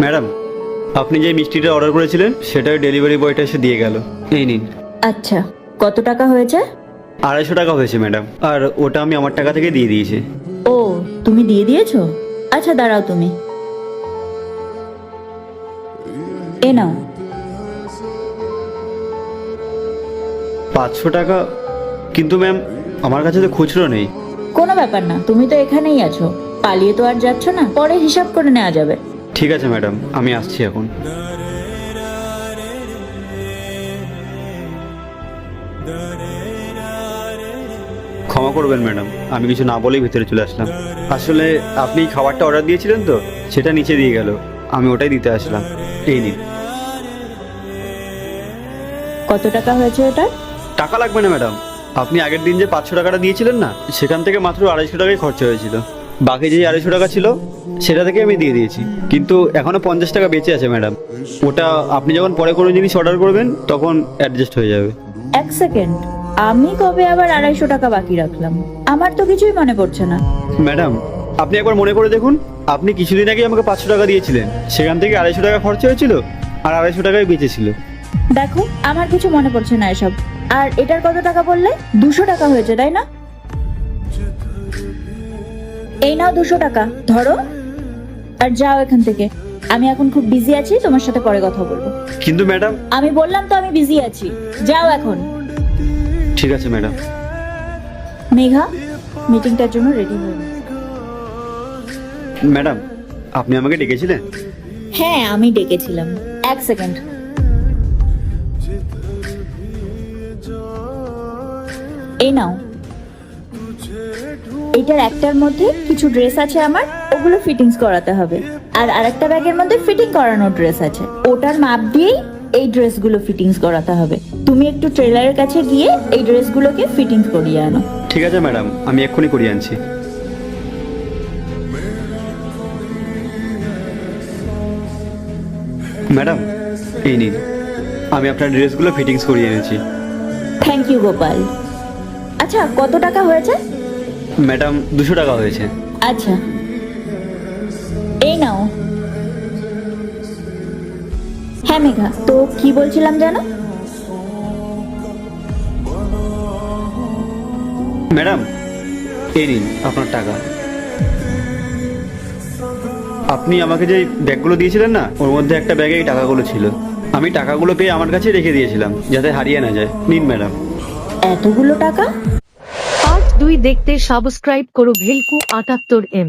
Madam, আপনি যে মিষ্টিটা অর্ডার করেছিলেন সেটা ডেলিভারি বয়টা এসে দিয়ে গেল। এই নিন। আচ্ছা, কত টাকা হয়েছে? 250 টাকা হয়েছে ম্যাডাম, আর ওটা আমি আমার টাকা থেকে দিয়ে দিয়েছি। ও, তুমি দিয়ে দিয়েছো? আচ্ছা দাঁড়াও, তুমি এ নাও। 500 টাকা? কিন্তু ম্যাম, আমার কাছে তো খুচরো নেই। কোনো ব্যাপার না, তুমি তো এখানেই আছো, পালিয়ে তো আর যাচ্ছ না, পরে হিসাব করে নেওয়া যাবে। ঠিক আছে ম্যাডাম, আমি আসছি এখন। ক্ষমা করবেন ম্যাডাম, আমি কিছু না বলেই ভিতরে চলে আসলাম। আসলে আপনি খাবারটা অর্ডার দিয়েছিলেন তো, সেটা নিচে দিয়ে গেল, আমি ওটাই দিতে আসলাম। এই নিন। কত টাকা হয়েছে ওটা? টাকা লাগবে না ম্যাডাম, আপনি আগের দিন যে 500 টাকাটা দিয়েছিলেন না, সেখান থেকে মাত্র 250 টাকাই খরচা হয়েছিল। বাকি যে 250 টাকা ছিল সেটা থেকে আমি দিয়ে দিয়েছি, কিন্তু এখনো 50 টাকা বেঁচে আছে ম্যাডাম। ওটা আপনি যখন পরে কোনো জিনিস অর্ডার করবেন তখন অ্যাডজাস্ট হয়ে যাবে। এক সেকেন্ড, আমি কবে আবার 250 টাকা বাকি রাখলাম? আমার তো কিছুই মনে পড়ছে না। ম্যাডাম, আপনি একবার মনে করে দেখুন, আপনি কিছুদিন আগে আমাকে 500 টাকা দিয়েছিলেন, সেখান থেকে 250 টাকা খরচা হয়েছিল আর 250 টাকাই বেঁচেছিল। দেখো, আমার কিছু মনে পড়ছে না এসব। আর এটার কত টাকা বললে? 200 টাকা হয়েছে, তাই না? এই নাও 200 টাকা, ধরো আর যাও এখান থেকে। আমি এখন খুব বিজি আছি, তোমার সাথে পরে কথা বলবো। কিন্তু ম্যাডাম। আমি বললাম তো আমি বিজি আছি, যাও এখন। ঠিক আছে ম্যাডাম। মেঘা, মিটিংটার জন্য রেডি হয়ে নাও। ম্যাডাম, আপনি আমাকে ডেকেছিলেন? হ্যাঁ, আমি ডেকেছিলাম। এক সেকেন্ড। এই নাও, এইটার একটার মধ্যে কিছু ড্রেস আছে আমার, ওগুলো ফিটিংস করাতে হবে। আর আরেকটা ব্যাগের মধ্যে ফিটিং করানো ড্রেস আছে, ওটার মাপ দিয়েই এই ড্রেসগুলো ফিটিংস করাতে হবে। তুমি একটু ট্রেলারের কাছে গিয়ে এই ড্রেসগুলোকে ফিটিংস করিয়ে আনো। ঠিক আছে ম্যাডাম, আমি এক্ষুনি করিয়ে আনছি। ম্যাডাম, এই নিন, আমি আপনার ড্রেসগুলো ফিটিংস করিয়ে এনেছি। Thank you Gopal. আচ্ছা, কত টাকা হয়েছে? ম্যাডাম, 200 টাকা হয়েছে। আচ্ছা, এই নাও। হ্যাঁ মেঘা, তো কি বলছিলাম জানো? ম্যাডাম, এই নিন আপনার টাকা। আপনি আমাকে যে ব্যাগগুলো দিয়েছিলেন না, ওর মধ্যে একটা ব্যাগে এই টাকাগুলো ছিল। আমি টাকাগুলো পেয়ে আমার কাছে রেখে দিয়েছিলাম যাতে হারিয়ে না যায়। নিন ম্যাডাম। এতগুলো টাকা? পার্ট 2 দেখতে সাবস্ক্রাইব করো ভেলকু 78M।